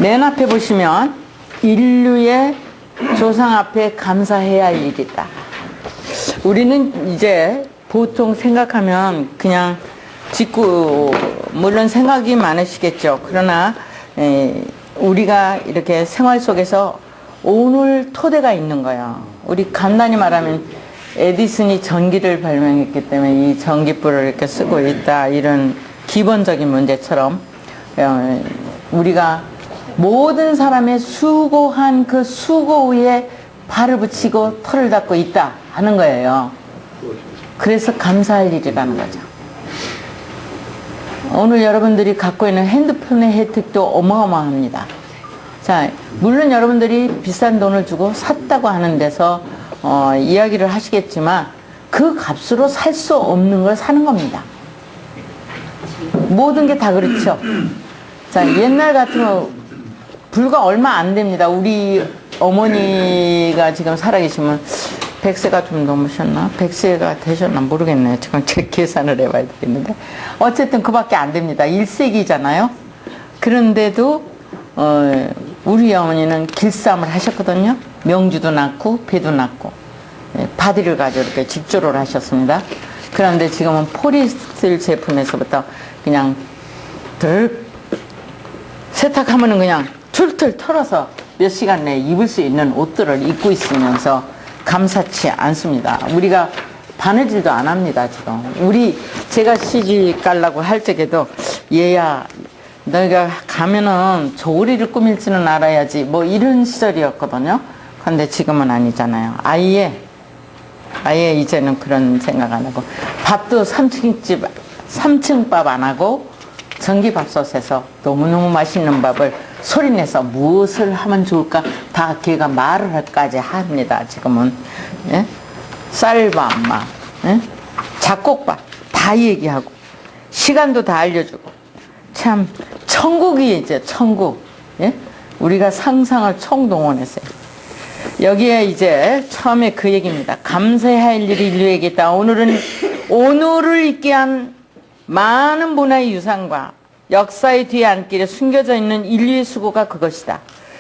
맨 앞에 보시면 인류의 조상 앞에 감사해야 할 일이 있다. 우리는 이제 보통 생각하면 그냥 짓고, 물론 생각이 많으시겠죠. 그러나 우리가 이렇게 생활 속에서 오늘 토대가 있는 거예요. 우리 간단히 말하면 에디슨이 전기를 발명했기 때문에 이 전기불을 이렇게 쓰고 있다, 이런 기본적인 문제처럼 우리가 모든 사람의 수고한 그 수고 위에 발을 붙이고 털을 닦고 있다 하는 거예요. 그래서 감사할 일이라는 거죠. 오늘 여러분들이 갖고 있는 핸드폰의 혜택도 어마어마합니다. 자, 물론 여러분들이 비싼 돈을 주고 샀다고 하는 데서 이야기를 하시겠지만 그 값으로 살 수 없는 걸 사는 겁니다. 모든 게 다 그렇죠. 자, 옛날 같으면 불과 얼마 안 됩니다. 우리 어머니가 지금 살아계시면 100세가 좀 넘으셨나? 100세가 되셨나 모르겠네요. 지금 제 계산을 해봐야 되겠는데. 어쨌든 그밖에 안 됩니다. 1세기잖아요. 그런데도 우리 어머니는 길쌈을 하셨거든요. 명주도 낳고 배도 낳고 바디를 가지고 이렇게 직조를 하셨습니다. 그런데 지금은 포리스틸 제품에서부터 그냥 세탁하면은 그냥 툴툴 털어서 몇 시간 내에 입을 수 있는 옷들을 입고 있으면서 감사치 않습니다. 우리가 바느질도 안 합니다, 지금. 제가 시집 가려고 할 적에도, 얘야, 너희가 가면은 조리를 꾸밀 줄은 알아야지, 뭐 이런 시절이었거든요. 근데 지금은 아니잖아요. 아예 이제는 그런 생각 안 하고, 밥도 3층 밥 안 하고, 전기밥솥에서 너무너무 맛있는 밥을 소리내서 무엇을 하면 좋을까 다 걔가 말을까지 합니다. 지금은. 예? 쌀밥, 예? 잡곡밥 다 얘기하고 시간도 다 알려주고, 참 천국이 이제 천국. 예? 우리가 상상을 총동원했어요. 여기에 이제 처음에 그 얘기입니다. 감사해야 할 일이 인류에게 있다. 오늘을 있게 한 많은 문화의 유산과 역사의 뒤에 안길에 숨겨져 있는 인류의 수고가 그것이다.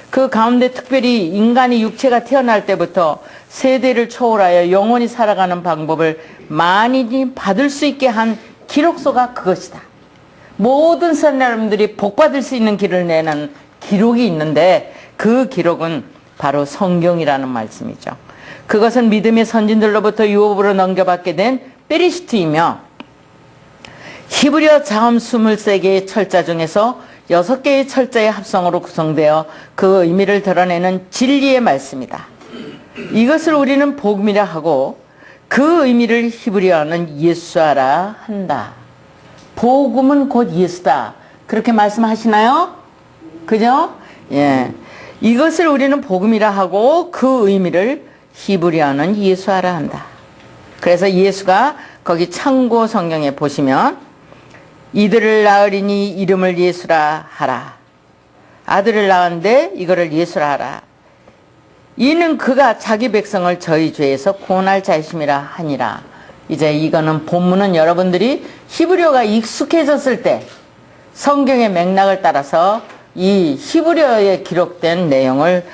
그 가운데 특별히 인간이 육체가 태어날 때부터 세대를 초월하여 영원히 살아가는 방법을 만인이 받을 수 있게 한 기록소가 그것이다. 모든 사람들이 복받을 수 있는 길을 내는 기록이 있는데 그 기록은 바로 성경이라는 말씀이죠. 그것은 믿음의 선진들로부터 유업으로 넘겨받게 된 베리시트이며 히브리어 자음 23개의 철자 중에서 6개의 철자의 합성으로 구성되어 그 의미를 드러내는 진리의 말씀이다. 이것을 우리는 복음이라 하고 그 의미를 히브리어는 예수하라 한다. 복음은 곧 예수다. 그렇게 말씀하시나요? 그죠? 예. 이것을 우리는 복음이라 하고 그 의미를 히브리어는 예수하라 한다. 그래서 예수가 거기 참고 성경에 보시면 이들을 낳으리니 이름을 예수라 하라. 아들을 낳았는데 이거를 예수라 하라. 이는 그가 자기 백성을 저희 죄에서 구원할 자이심이라 하니라. 이제 이거는 본문은 여러분들이 히브리어가 익숙해졌을 때 성경의 맥락을 따라서 이 히브리어에 기록된 내용을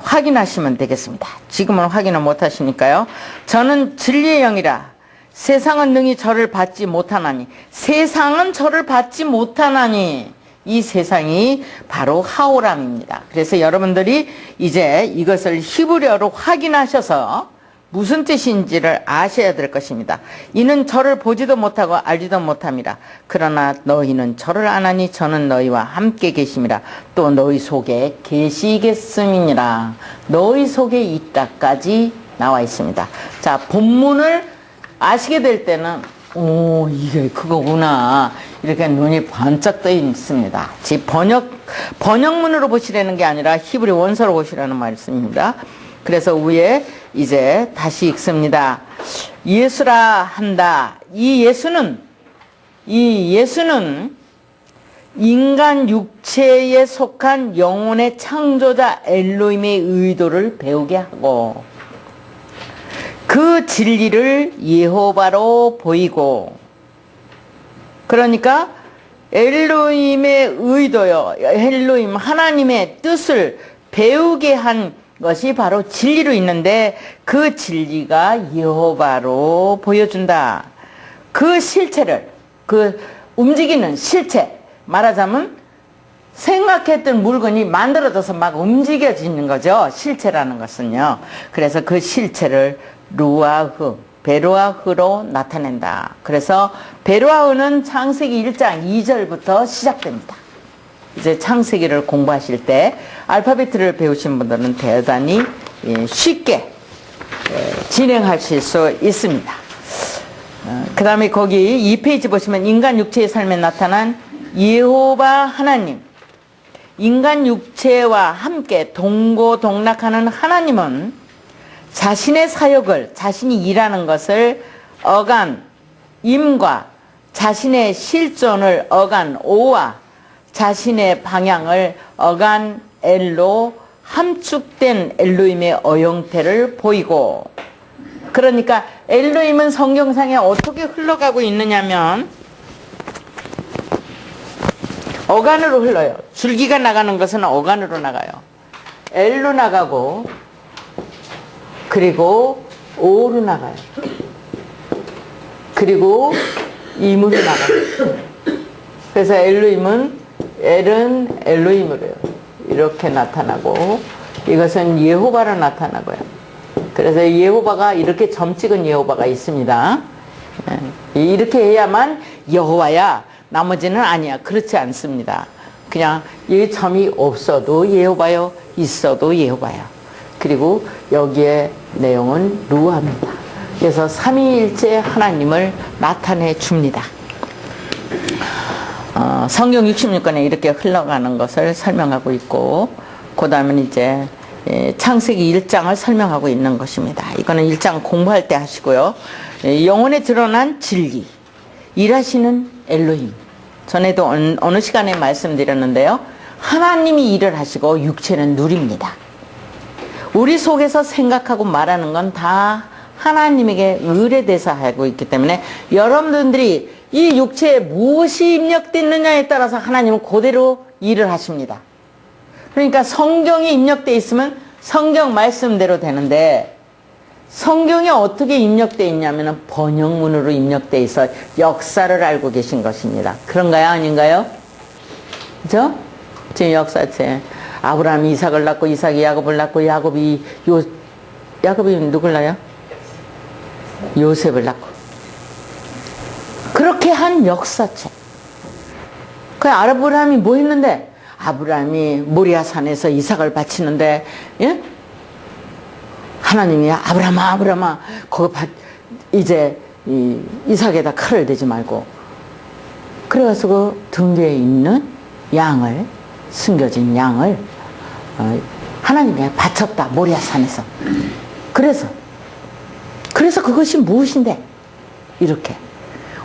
확인하시면 되겠습니다. 지금은 확인을 못 하시니까요. 저는 진리의 영이라. 세상은 능히 저를 받지 못하나니. 세상은 저를 받지 못하나니. 이 세상이 바로 하오람입니다. 그래서 여러분들이 이제 이것을 히브리어로 확인하셔서 무슨 뜻인지를 아셔야 될 것입니다. 이는 저를 보지도 못하고 알지도 못함이라. 그러나 너희는 저를 아나니 저는 너희와 함께 계심이라. 또 너희 속에 계시겠음이니라. 너희 속에 있다까지 나와 있습니다. 자, 본문을 아시게 될 때는 이게 그거구나. 이렇게 눈이 번쩍 떠 있습니다. 번역문으로 보시라는 게 아니라 히브리 원서로 보시라는 말씀입니다. 그래서 위에 이제 다시 읽습니다. 예수라 한다. 이 예수는 인간 육체에 속한 영혼의 창조자 엘로힘의 의도를 배우게 하고 그 진리를 여호와로 보이고, 그러니까 엘로힘의 의도요, 엘로힘 하나님의 뜻을 배우게 한 것이 바로 진리로 있는데 그 진리가 여호와로 보여준다. 그 실체를, 그 움직이는 실체, 말하자면 생각했던 물건이 만들어져서 막 움직여지는 거죠. 실체라는 것은요. 그래서 그 실체를 루아흐, 베로아흐로 나타낸다. 그래서 베로아흐는 창세기 1장 2절부터 시작됩니다. 이제 창세기를 공부하실 때 알파벳을 배우신 분들은 대단히 쉽게 진행하실 수 있습니다. 그 다음에 거기 2페이지 보시면 인간 육체의 삶에 나타난 여호와 하나님, 인간 육체와 함께 동고동락하는 하나님은 자신의 사역을, 자신이 일하는 것을 어간 임과 자신의 실존을 어간 오와 자신의 방향을 어간 엘로 함축된 엘로힘의 어형태를 보이고, 그러니까 엘로힘은 성경상에 어떻게 흘러가고 있느냐면 어간으로 흘러요. 줄기가 나가는 것은 어간으로 나가요. 엘로 나가고 그리고 오로 나가요. 그리고 임으로 나가요. 그래서 엘로힘은 엘은 엘로힘으로요. 이렇게 나타나고 이것은 여호와로 나타나고요. 그래서 여호와가 이렇게 점 찍은 여호와가 있습니다. 이렇게 해야만 여호와야, 나머지는 아니야. 그렇지 않습니다. 그냥 이 점이 없어도 여호와요, 있어도 여호와야. 그리고 여기에 내용은 루아입니다. 그래서 삼위일체 하나님을 나타내 줍니다. 성경 66권에 이렇게 흘러가는 것을 설명하고 있고, 그 다음은 이제 창세기 1장을 설명하고 있는 것입니다. 이거는 1장 공부할 때 하시고요. 영혼에 드러난 진리, 일하시는 엘로힘. 전에도 어느 시간에 말씀드렸는데요. 하나님이 일을 하시고 육체는 누립니다. 우리 속에서 생각하고 말하는 건 다 하나님에게 의뢰돼서 하고 있기 때문에 여러분들이 이 육체에 무엇이 입력됐느냐에 따라서 하나님은 그대로 일을 하십니다. 그러니까 성경이 입력되어 있으면 성경 말씀대로 되는데, 성경에 어떻게 입력되어 있냐면 번역문으로 입력되어 있어 역사를 알고 계신 것입니다. 그런가요? 아닌가요? 그죠? 지금 역사책. 아브라함이 이삭을 낳고 이삭이 야곱을 낳고 야곱이 누굴 낳아요? 요셉을 낳고. 그렇게 한 역사책. 그 아브라함이 뭐 했는데? 아브라함이 모리아산에서 이삭을 바치는데, 예? 하나님이 아브라함아, 그거 이제 이삭에다 칼을 대지 말고. 그래서 그 등 뒤에 있는 양을, 숨겨진 양을 하나님께 바쳤다, 모리아산에서. 그래서 그것이 무엇인데? 이렇게.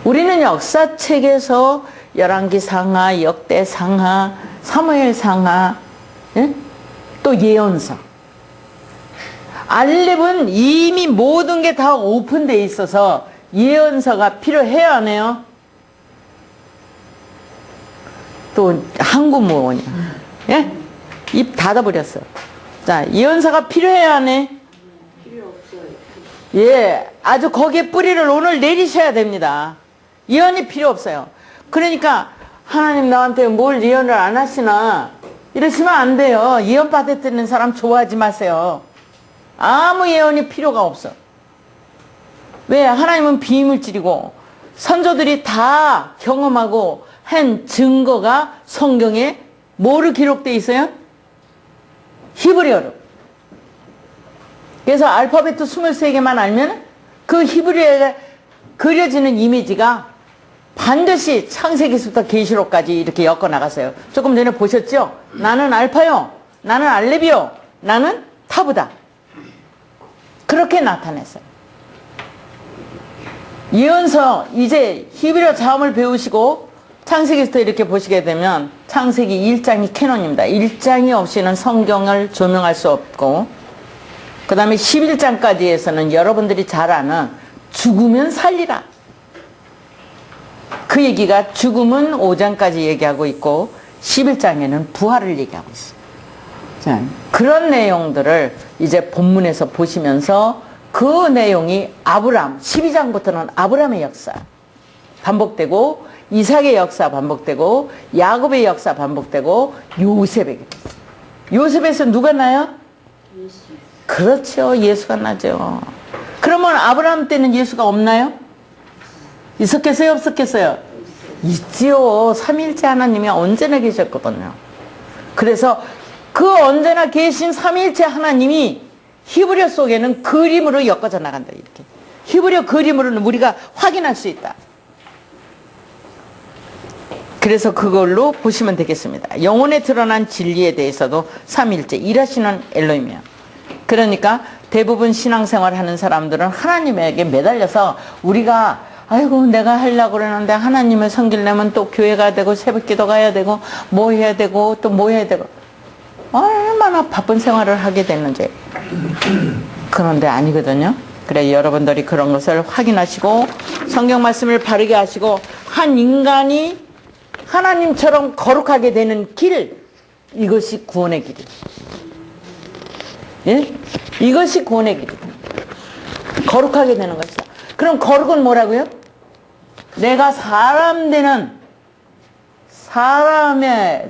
우리는 역사책에서 열왕기상하, 역대상하, 사무엘상하, 예? 또 예언서. 알렙은 이미 모든 게 다 오픈되어 있어서 예언서가 필요해요, 안 해요? 또 한국무원이야. 예? 입 닫아버렸어. 자, 예언서가 필요해요, 안 해? 필요 없어요. 예, 아주 거기에 뿌리를 오늘 내리셔야 됩니다. 예언이 필요 없어요. 그러니까 하나님 나한테 뭘 예언을 안 하시나 이러시면 안 돼요. 예언 받았다는 사람 좋아하지 마세요. 아무 예언이 필요가 없어. 왜? 하나님은 비밀질이고 선조들이 다 경험하고 한 증거가 성경에 뭐로 기록되어 있어요? 히브리어로. 그래서 알파벳 23개만 알면 그 히브리어에 그려지는 이미지가 반드시 창세기부터 계시록까지 이렇게 엮어 나갔어요. 조금 전에 보셨죠? 나는 알파요, 나는 알렙이요, 나는 타브다. 그렇게 나타냈어요. 예언서, 이제 히브리어 자음을 배우시고 창세기부터 이렇게 보시게 되면 창세기 1장이 캐논입니다. 1장이 없이는 성경을 조명할 수 없고, 그 다음에 11장까지에서는 여러분들이 잘 아는 죽으면 살리라. 그 얘기가 죽음은 5장까지 얘기하고 있고 11장에는 부활을 얘기하고 있어요. 자, 그런 내용들을 이제 본문에서 보시면서 그 내용이 아브람, 12장부터는 아브람의 역사 반복되고 이삭의 역사 반복되고 야곱의 역사 반복되고 요셉에게 요셉에서 누가 나요? 예수. 그렇죠. 예수가 나죠. 그러면 아브라함 때는 예수가 없나요? 있었겠어요? 없었겠어요? 있지요. 삼위일체 하나님이 언제나 계셨거든요. 그래서 그 언제나 계신 삼위일체 하나님이 히브리어 속에는 그림으로 엮어져 나간다. 이렇게 히브리어 그림으로는 우리가 확인할 수 있다. 그래서 그걸로 보시면 되겠습니다. 영혼에 드러난 진리에 대해서도 삼위일체 일하시는 엘로힘이야. 그러니까 대부분 신앙생활 하는 사람들은 하나님에게 매달려서 우리가 아이고 내가 하려고 그러는데 하나님을 섬기려면 또 교회 가야 되고 새벽기도 가야 되고 뭐 해야 되고 또 뭐 해야 되고 얼마나 바쁜 생활을 하게 됐는지. 그런데 아니거든요. 그래 여러분들이 그런 것을 확인하시고 성경 말씀을 바르게 하시고 한 인간이 하나님처럼 거룩하게 되는 길, 이것이 구원의 길이에요. 예? 이것이 구원의 길이다. 거룩하게 되는 것이다. 그럼 거룩은 뭐라고요? 내가 사람에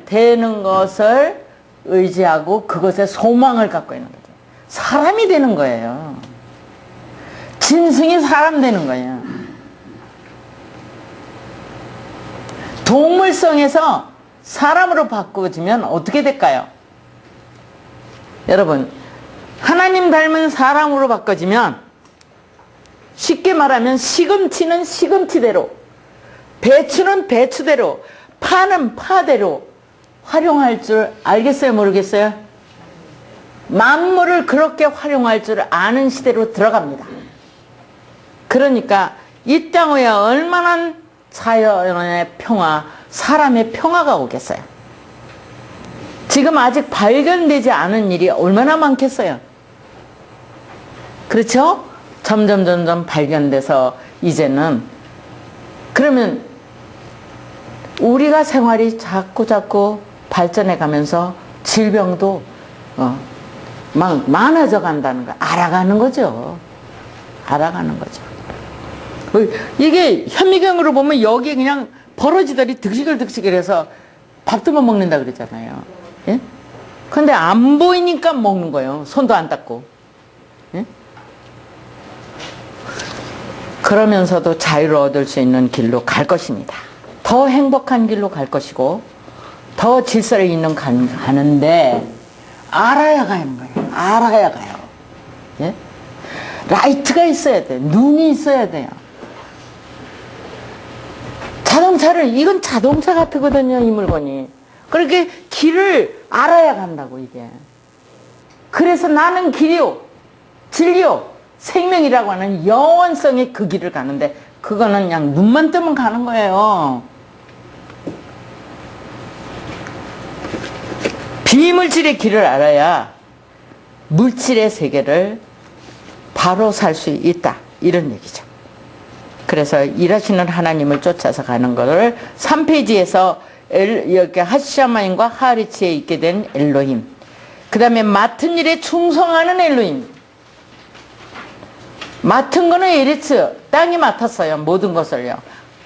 되는 것을 의지하고 그것에 소망을 갖고 있는 거죠. 사람이 되는 거예요. 짐승이 사람 되는 거예요. 동물성에서 사람으로 바꾸어지면 어떻게 될까요? 여러분, 하나님 닮은 사람으로 바꿔지면 쉽게 말하면 시금치는 시금치대로, 배추는 배추대로, 파는 파대로 활용할 줄 알겠어요? 모르겠어요? 만물을 그렇게 활용할 줄 아는 시대로 들어갑니다. 그러니까 이 땅 위에 얼마나 자연의 평화, 사람의 평화가 오겠어요. 지금 아직 발견되지 않은 일이 얼마나 많겠어요. 그렇죠? 점점 발견돼서 이제는 그러면 우리가 생활이 자꾸 발전해 가면서 질병도 막 많아져 간다는 거 알아가는 거죠. 알아가는 거죠. 이게 현미경으로 보면 여기 그냥 버러지들이 득식을 해서 밥도 못 먹는다 그러잖아요. 예? 근데 안 보이니까 먹는 거예요. 손도 안 닦고. 예? 그러면서도 자유를 얻을 수 있는 길로 갈 것입니다. 더 행복한 길로 갈 것이고 더 질서를 잇는 가는데 알아야 가는 거예요. 알아야 가요. 예? 라이트가 있어야 돼. 눈이 있어야 돼요. 이건 자동차 같거든요, 이 물건이. 그렇게 길을 알아야 간다고, 이게. 그래서 나는 길이요, 진리요, 생명이라고 하는 영원성의 그 길을 가는데, 그거는 그냥 눈만 뜨면 가는 거예요. 비물질의 길을 알아야 물질의 세계를 바로 살 수 있다. 이런 얘기죠. 그래서 일하시는 하나님을 쫓아서 가는 것을 3페이지에서 여기 하샤마임과 하리치에 있게 된 엘로힘. 그 다음에 맡은 일에 충성하는 엘로힘. 맡은 거는 에리츠, 땅이 맡았어요. 모든 것을요.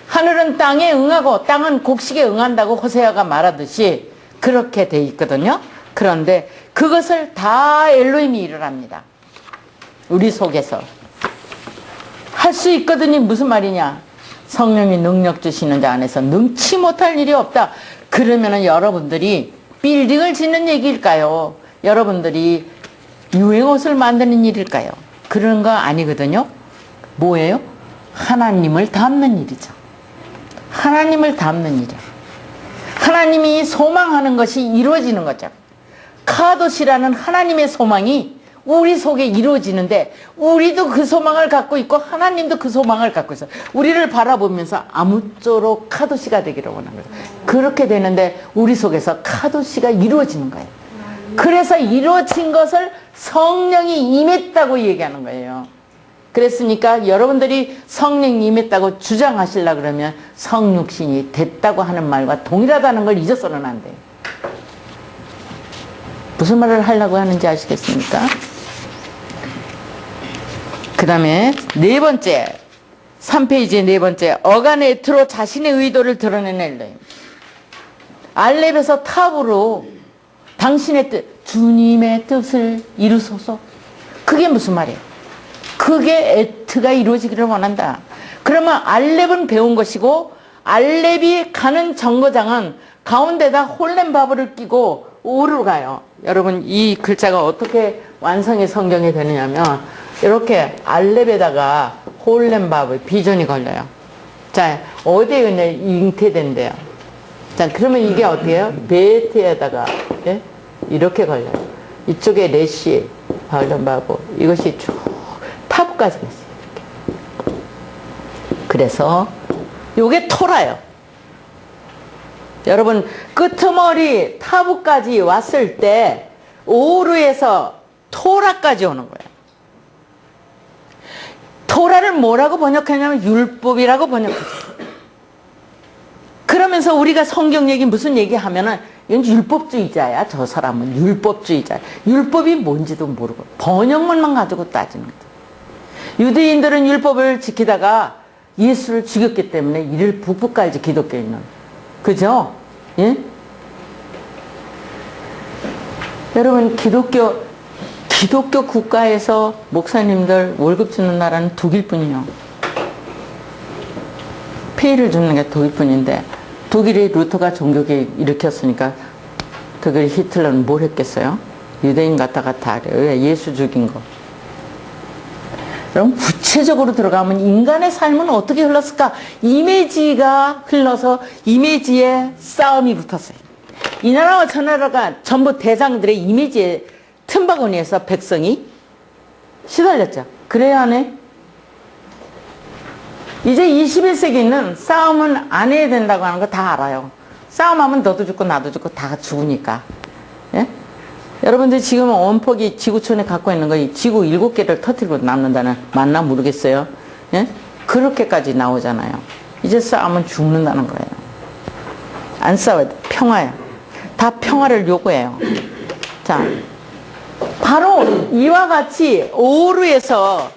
하늘은 땅에 응하고 땅은 곡식에 응한다고 호세아가 말하듯이 그렇게 돼 있거든요. 그런데 그것을 다 엘로힘이 일을 합니다. 우리 속에서. 할 수 있거든요. 무슨 말이냐? 성령이 능력 주시는 자 안에서 능치 못할 일이 없다. 그러면은 여러분들이 빌딩을 짓는 얘기일까요? 여러분들이 유행옷을 만드는 일일까요? 그런 거 아니거든요. 뭐예요? 하나님을 닮는 일이죠. 하나님을 닮는 일이야. 하나님이 소망하는 것이 이루어지는 거죠. 카도시라는 하나님의 소망이 우리 속에 이루어지는데 우리도 그 소망을 갖고 있고 하나님도 그 소망을 갖고 있어요. 우리를 바라보면서 아무쪼록 카도시가 되기를 원하는 거예요. 그렇게 되는데 우리 속에서 카도시가 이루어지는 거예요. 그래서 이루어진 것을 성령이 임했다고 얘기하는 거예요. 그랬으니까 여러분들이 성령 임했다고 주장하시려고 그러면 성육신이 됐다고 하는 말과 동일하다는 걸 잊어서는 안 돼요. 무슨 말을 하려고 하는지 아시겠습니까? 그 다음에 네 번째, 3페이지의 네 번째, 어간의 애투로 자신의 의도를 드러내는 엘로힘. 알렙에서 탑으로 당신의 뜻, 주님의 뜻을 이루소서. 그게 무슨 말이에요? 그게 애트가 이루어지기를 원한다. 그러면 알렙은 배운 것이고, 알렙이 가는 정거장은 가운데다 홀렘바브를 끼고 오르러 가요. 여러분, 이 글자가 어떻게 완성의 성경에 되느냐면 이렇게 알렙에다가 홀렘바브 비전이 걸려요. 자, 어디에 그냥 잉태된대요. 자, 그러면 이게 어떻게 해요? 베트에다가, 예? 이렇게 걸려요. 이쪽에 레시, 홀렘바브, 이것이 쭉 탑까지 갔어요. 이렇게. 그래서 요게 토라요. 여러분, 끄트머리 타부까지 왔을 때 오르에서 토라까지 오는 거예요. 토라를 뭐라고 번역하냐면 율법이라고 번역했어요. 그러면서 우리가 성경 얘기 무슨 얘기하면은 이건 율법주의자야. 저 사람은 율법주의자야. 율법이 뭔지도 모르고 번역문만 가지고 따지는 거죠. 유대인들은 율법을 지키다가 예수를 죽였기 때문에 이를 북북 깔지 기독교인은. 그죠? 예? 여러분, 기독교 국가에서 목사님들 월급 주는 나라는 독일 뿐이요. 페이를 주는 게 독일 뿐인데, 독일이 루터가 종교개혁 일으켰으니까 독일 히틀러는 뭘 했겠어요? 유대인 갖다가 다 왜 예수 죽인 거. 그럼 구체적으로 들어가면 인간의 삶은 어떻게 흘렀을까? 이미지가 흘러서 이미지의 싸움이 붙었어요. 이 나라와 저 나라가 전부 대장들의 이미지에 틈바구니에서 백성이 시달렸죠. 그래야 하네. 이제 21세기는 싸움은 안 해야 된다고 하는 거 다 알아요. 싸움하면 너도 죽고 나도 죽고 다 죽으니까. 예? 여러분들 지금 원폭이 지구촌에 갖고 있는 거 지구 7개를 터뜨리고 남는다는 맞나 모르겠어요. 예? 그렇게까지 나오잖아요. 이제 싸우면 죽는다는 거예요. 안 싸워야 돼. 평화야. 다 평화를 요구해요. 자, 바로 이와 같이 오르에서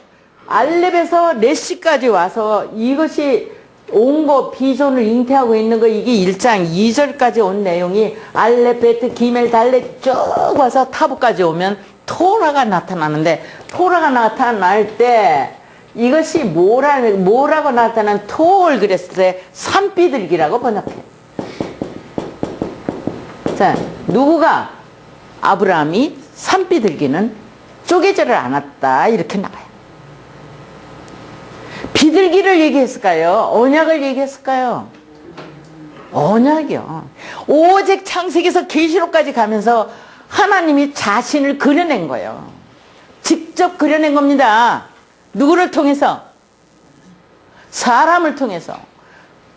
알렙에서 레시까지 와서 이것이 온 거 비전을 잉태하고 있는 거 이게 1장 2절까지 온 내용이 알렙, 베트, 기멜, 달렛 쭉 와서 타부까지 오면 토라가 나타나는데 토라가 나타날 때 이것이 뭐라고 나타난 토를 그랬을 때 산비둘기라고 번역해. 자, 누구가 아브라함이 산비둘기는 쪼개지를 않았다 이렇게 나와요. 비둘기를 얘기했을까요? 언약을 얘기했을까요? 언약이요. 오직 창세기에서 계시록까지 가면서 하나님이 자신을 그려낸 거예요. 직접 그려낸 겁니다. 누구를 통해서? 사람을 통해서.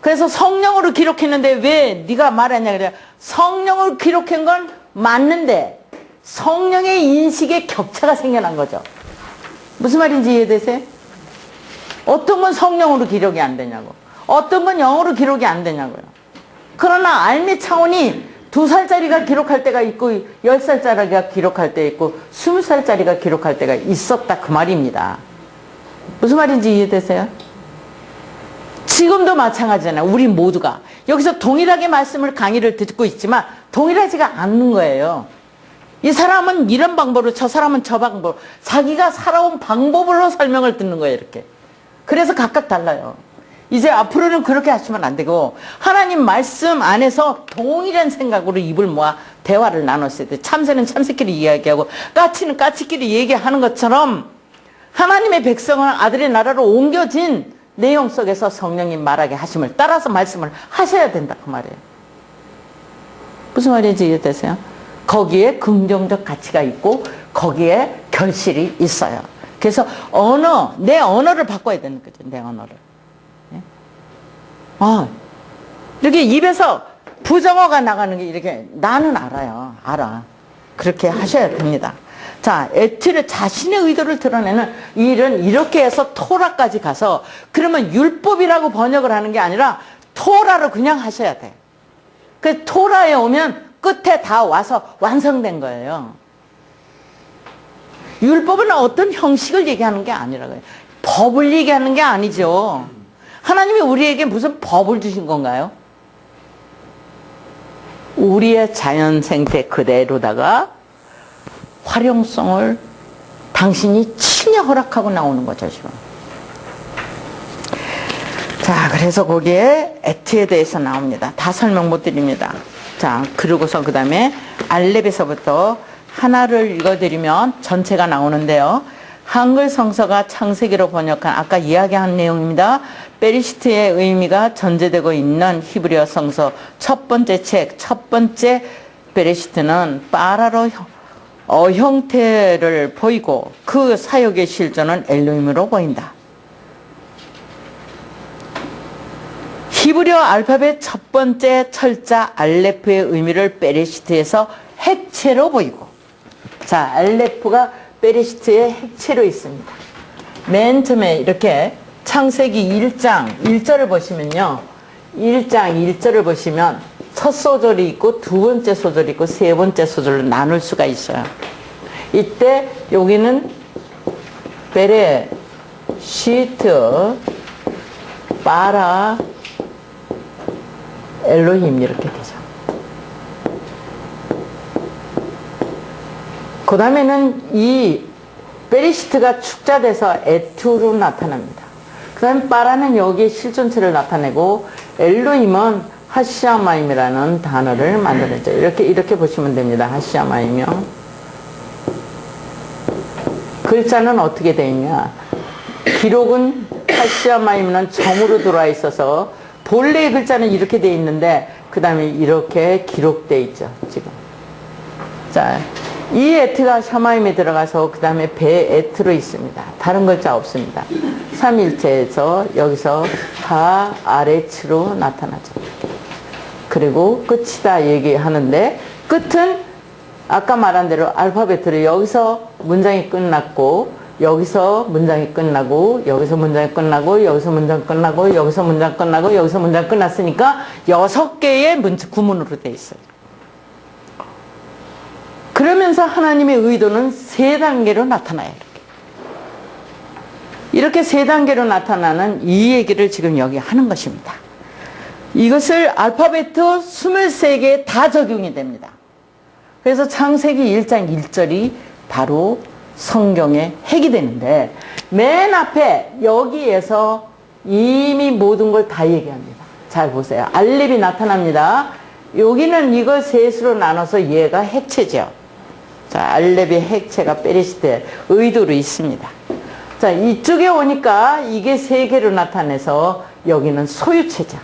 그래서 성령으로 기록했는데 왜 네가 말했냐 그래. 성령을 기록한 건 맞는데 성령의 인식에 격차가 생겨난 거죠. 무슨 말인지 이해되세요? 어떤 건 성령으로 기록이 안 되냐고. 어떤 건 영어로 기록이 안 되냐고요. 그러나 알미 차원이 2살짜리가 기록할 때가 있고 10살짜리가 기록할 때 있고 20살짜리가 기록할 때가 있었다 그 말입니다. 무슨 말인지 이해되세요? 지금도 마찬가지잖아요. 우리 모두가 여기서 동일하게 말씀을 강의를 듣고 있지만 동일하지가 않는 거예요. 이 사람은 이런 방법으로 저 사람은 저 방법으로 자기가 살아온 방법으로 설명을 듣는 거예요. 이렇게. 그래서 각각 달라요. 이제 앞으로는 그렇게 하시면 안 되고 하나님 말씀 안에서 동일한 생각으로 입을 모아 대화를 나눴어야 돼. 참새는 참새끼리 이야기하고 까치는 까치끼리 얘기하는 것처럼 하나님의 백성은 아들의 나라로 옮겨진 내용 속에서 성령님 말하게 하심을 따라서 말씀을 하셔야 된다 그 말이에요. 무슨 말인지 이해되세요? 거기에 긍정적 가치가 있고 거기에 결실이 있어요. 그래서 언어, 내 언어를 바꿔야 되는 거죠. 내 언어를. 이렇게 입에서 부정어가 나가는 게 이렇게 나는 알아요. 알아. 그렇게 하셔야 됩니다. 자, 에트를 자신의 의도를 드러내는 일은 이렇게 해서 토라까지 가서 그러면 율법이라고 번역을 하는 게 아니라 토라로 그냥 하셔야 돼. 그 토라에 오면 끝에 다 와서 완성된 거예요. 율법은 어떤 형식을 얘기하는 게 아니라고요. 법을 얘기하는 게 아니죠. 하나님이 우리에게 무슨 법을 주신 건가요? 우리의 자연 생태 그대로다가 활용성을 당신이 친히 허락하고 나오는 거죠, 지금. 자, 그래서 거기에 에트에 대해서 나옵니다. 다 설명 못 드립니다. 자, 그러고서 그 다음에 알렙에서부터 하나를 읽어드리면 전체가 나오는데요. 한글 성서가 창세기로 번역한 아까 이야기한 내용입니다. 베리시트의 의미가 전제되고 있는 히브리어 성서 첫 번째 책, 첫 번째 베리시트는 파라로 형태를 보이고 그 사역의 실존은 엘로힘으로 보인다. 히브리어 알파벳 첫 번째 철자 알레프의 의미를 베레시트에서 핵체로 보이고, 자, 알레프가 베레시트의 핵체로 있습니다. 맨 처음에 이렇게 창세기 1장 1절을 보시면요, 1장 1절을 보시면 첫 소절이 있고 두 번째 소절이 있고 세 번째 소절로 나눌 수가 있어요. 이때 여기는 베레시트 바라 엘로힘 이렇게 되죠. 그 다음에는 이 베리시트가 축자돼서 에투로 나타납니다. 그 다음에 빠라는 여기에 실존체를 나타내고 엘로힘은 하시아마임이라는 단어를 만들었죠. 이렇게 보시면 됩니다. 하시아마임이요. 글자는 어떻게 되어 있냐. 기록은 하시아마임은 점으로 들어와 있어서 본래의 글자는 이렇게 되어 있는데 그 다음에 이렇게 기록되어 있죠. 지금. 자, 이 에트가 샤마임에 들어가서 그 다음에 배 에트로 있습니다. 다른 글자 없습니다. 삼일체에서 여기서 하 아레츠로 나타나죠. 그리고 끝이다 얘기하는데 끝은 아까 말한 대로 알파벳으로 여기서 문장이 끝났고 여기서 문장이 끝나고 여기서 문장이 끝나고 여기서 문장 끝나고 여기서 문장 끝나고 여기서 문장 끝났으니까 6개의 구문으로 되어 있어요. 그러면서 하나님의 의도는 3단계로 나타나요. 이렇게 3단계로 나타나는 이 얘기를 지금 여기 하는 것입니다. 이것을 알파벳 23개 다 적용이 됩니다. 그래서 창세기 1장 1절이 바로 성경의 핵이 되는데 맨 앞에 여기에서 이미 모든 걸 다 얘기합니다. 잘 보세요. 알렙이 나타납니다. 여기는 이걸 셋으로 나눠서 얘가 핵체죠. 자, 알렙의 핵체가 베리시트의 의도로 있습니다. 자, 이쪽에 오니까 이게 3개로 나타내서 여기는 소유체죠.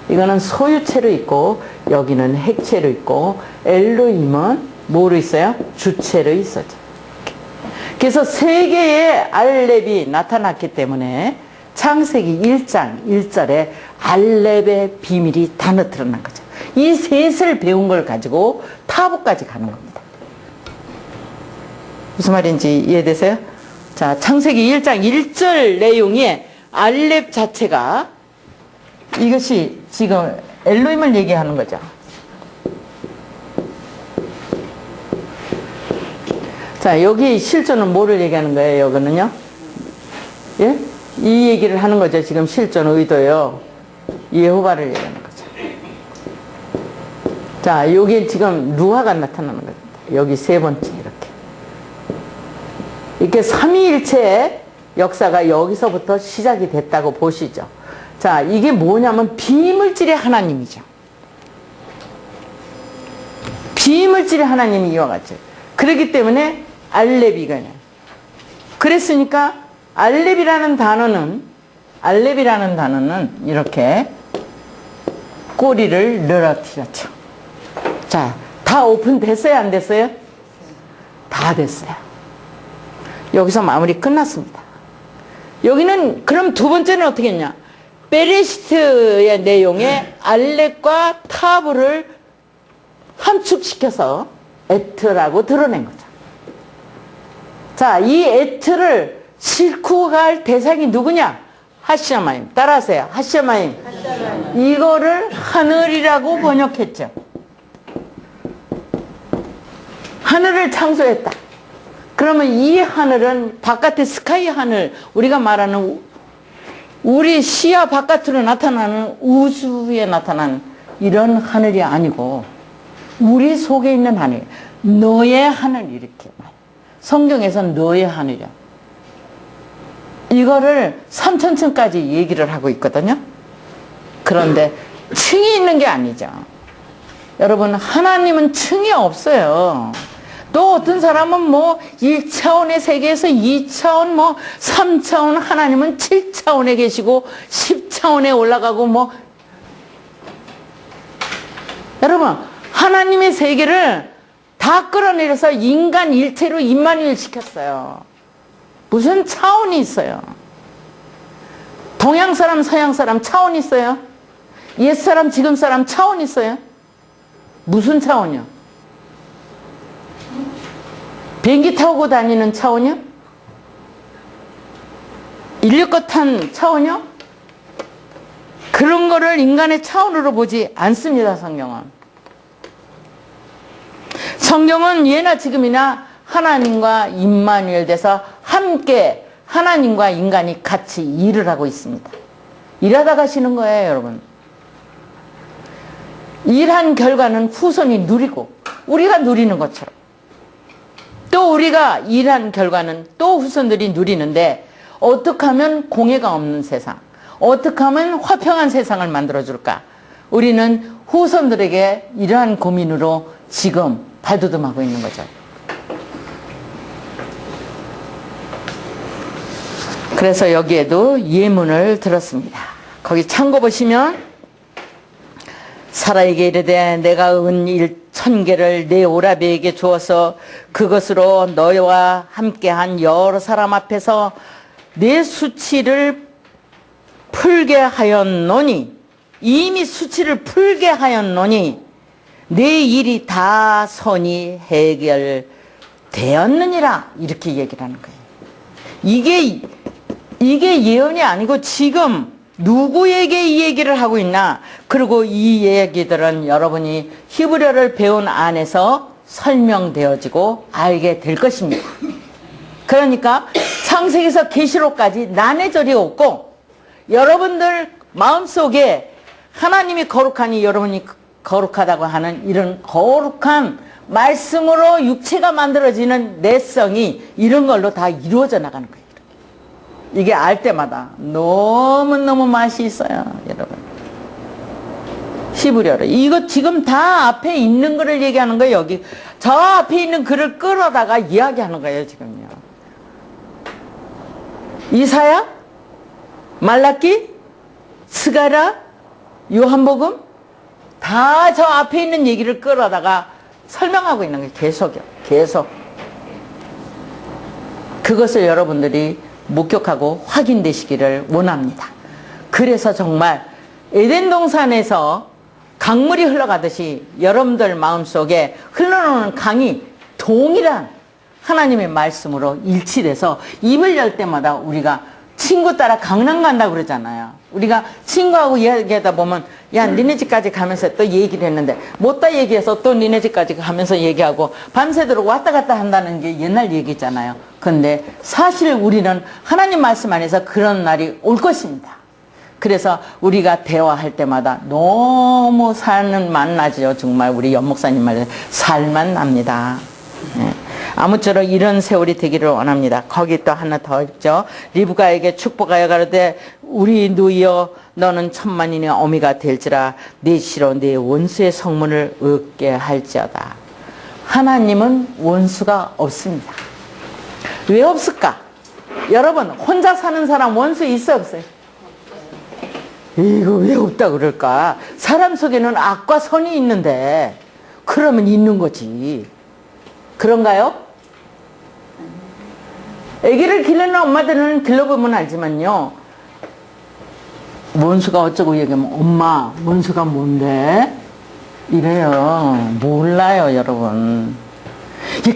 이거는 소유체로 있고 여기는 핵체로 있고 엘로힘은 뭐로 있어요? 주체로 있었죠. 그래서 3개의 알렙이 나타났기 때문에 창세기 1장 1절에 알렙의 비밀이 다 드러난 거죠. 이 셋을 배운 걸 가지고 타보까지 가는 겁니다. 무슨 말인지 이해되세요? 자, 창세기 1장 1절 내용의 알렙 자체가 이것이 지금 엘로힘을 얘기하는 거죠. 자, 여기 실존은 뭐를 얘기하는 거예요, 여기는요? 예? 이 얘기를 하는 거죠. 지금 실존 의도요. 예호바를 얘기하는 거죠. 자, 여기 지금 루아가 나타나는 겁니다. 여기 3번째 이렇게 삼위일체의 역사가 여기서부터 시작이 됐다고 보시죠. 자, 이게 뭐냐면 비물질의 하나님이죠. 비물질의 하나님이 이와 같이. 그렇기 때문에 알렙이거든요. 그랬으니까 알렙이라는 단어는 이렇게 꼬리를 늘어뜨렸죠. 자, 다 오픈됐어요? 안 됐어요? 다 됐어요. 여기서 마무리 끝났습니다. 여기는 그럼 두 번째는 어떻게 했냐? 베레시트의 내용에 알렙과 타브를 함축시켜서 에트라고 드러낸 거죠. 자, 이 에트를 싣고 갈 대상이 누구냐? 하샤마임. 따라하세요. 하샤마임. 이거를 하늘이라고 번역했죠. 하늘을 창조했다. 그러면 이 하늘은 바깥의 스카이 하늘, 우리가 말하는 우리 시야 바깥으로 나타나는 우주에 나타나는 이런 하늘이 아니고 우리 속에 있는 하늘, 너의 하늘 이렇게 말해요. 성경에서는 너의 하늘이야. 이거를 3000층까지 얘기를 하고 있거든요. 그런데 층이 있는 게 아니죠. 여러분, 하나님은 층이 없어요. 또 어떤 사람은 뭐 1차원의 세계에서 2차원, 뭐 3차원, 하나님은 7차원에 계시고 10차원에 올라가고 뭐. 여러분, 하나님의 세계를 다 끌어내려서 인간 일체로 임마누엘 시켰어요. 무슨 차원이 있어요? 동양 사람, 서양 사람 차원 있어요? 옛 사람, 지금 사람 차원 있어요? 무슨 차원이요? 비행기 타고 다니는 차원이요? 인력거 탄 차원이요? 그런 거를 인간의 차원으로 보지 않습니다, 성경은. 성경은 예나 지금이나 하나님과 임마누엘 돼서 함께 하나님과 인간이 같이 일을 하고 있습니다. 일하다 가시는 거예요, 여러분. 일한 결과는 후손이 누리고 우리가 누리는 것처럼 또 우리가 일한 결과는 또 후손들이 누리는데 어떻게 하면 공해가 없는 세상, 어떻게 하면 화평한 세상을 만들어줄까? 우리는 후손들에게 이러한 고민으로 지금 발돋움하고 있는 거죠. 그래서 여기에도 예문을 들었습니다. 거기 참고 보시면 사라에게 이르되 내가 은 1000개를 내 오라비에게 주어서 그것으로 너와 함께한 여러 사람 앞에서 내 수치를 풀게 하였노니 이미 수치를 풀게 하였노니 내 일이 다 선이 해결되었느니라 이렇게 얘기를 하는 거예요. 이게 예언이 아니고 지금 누구에게 이 얘기를 하고 있나? 그리고 이 얘기들은 여러분이 히브리어를 배운 안에서 설명되어지고 알게 될 것입니다. 그러니까 창세기에서 계시록까지 난해절이 없고 여러분들 마음속에 하나님이 거룩하니 여러분이 거룩하다고 하는 이런 거룩한 말씀으로 육체가 만들어지는 내성이 이런 걸로 다 이루어져 나가는 거예요. 이게 알 때마다 너무너무 맛이 있어요, 여러분. 히브리어로. 이거 지금 다 앞에 있는 거를 얘기하는 거예요, 여기. 저 앞에 있는 글을 끌어다가 이야기하는 거예요, 지금요. 이사야, 말라기, 스가랴, 요한복음, 다 저 앞에 있는 얘기를 끌어다가 설명하고 있는 거예요, 계속요. 계속. 그것을 여러분들이 목격하고 확인되시기를 원합니다. 그래서 정말 에덴 동산에서 강물이 흘러가듯이 여러분들 마음속에 흘러오는 강이 동일한 하나님의 말씀으로 일치돼서 입을 열 때마다 우리가 친구 따라 강남 간다고 그러잖아요. 우리가 친구하고 이야기하다 보면 야 니네 집까지 가면서 또 얘기를 했는데 못다 얘기해서 또 니네 집까지 가면서 얘기하고 밤새도록 왔다 갔다 한다는 게 옛날 얘기잖아요. 근데 사실 우리는 하나님 말씀 안에서 그런 날이 올 것입니다. 그래서 우리가 대화할 때마다 너무 살은 만나죠. 정말 우리 연목사님 말에 살만 납니다. 네. 아무쪼록 이런 세월이 되기를 원합니다. 거기 또 하나 더 있죠. 리브가에게 축복하여 가로되 우리 누이여 너는 천만인의 어미가 될지라 내 시로 내 원수의 성문을 얻게 할지어다. 하나님은 원수가 없습니다. 왜 없을까? 여러분 혼자 사는 사람 원수 있어 없어요? 이거 왜 없다 그럴까? 사람 속에는 악과 선이 있는데 그러면 있는 거지. 그런가요? 아기를 기르는 엄마들은 길러보면 알지만요. 원수가 어쩌고 얘기하면 엄마 원수가 뭔데? 이래요. 몰라요 여러분.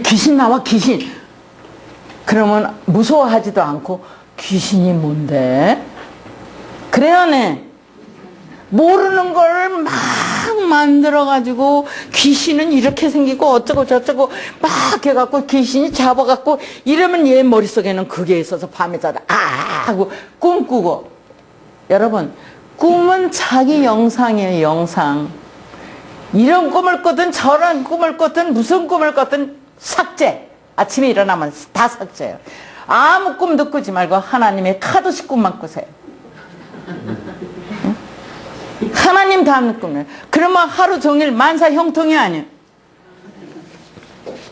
귀신 나와 귀신. 그러면 무서워하지도 않고 귀신이 뭔데? 그래야 네. 모르는 걸 막 만들어가지고 귀신은 이렇게 생기고 어쩌고 저쩌고 막 해갖고 귀신이 잡아갖고 이러면 얘 머릿속에는 그게 있어서 밤에 자다 하고 꿈꾸고. 여러분, 꿈은 자기 영상이에요. 영상. 이런 꿈을 꿨든 저런 꿈을 꿨든 무슨 꿈을 꿨든 삭제. 아침에 일어나면 다 삭제예요. 아무 꿈도 꾸지 말고 하나님의 카드식 꿈만 꾸세요. 하나님 닮은 꿈이에요. 그러면 하루 종일 만사 형통이 아니에요.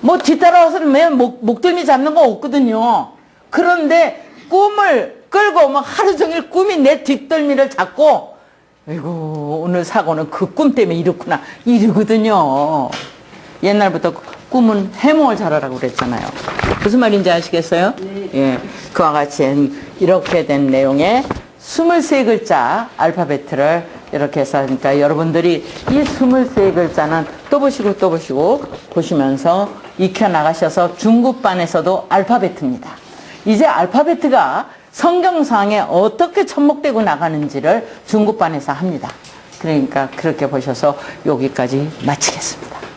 뭐 뒤따라와서 매일 목덜미 잡는 거 없거든요. 그런데 꿈을 끌고 오면 하루 종일 꿈이 내 뒷덜미를 잡고, 아이고 오늘 사고는 그 꿈 때문에 이렇구나 이러거든요. 옛날부터 꿈은 해몽을 잘하라고 그랬잖아요. 무슨 말인지 아시겠어요? 네. 예, 그와 같이 이렇게 된 내용의 23글자 알파베트를 이렇게 해서 하니까 여러분들이 이 23글자는 또 보시고 또 보시고 보시면서 익혀나가셔서 중급반에서도 알파베트입니다. 이제 알파베트가 성경상에 어떻게 접목되고 나가는지를 중급반에서 합니다. 그러니까 그렇게 보셔서 여기까지 마치겠습니다.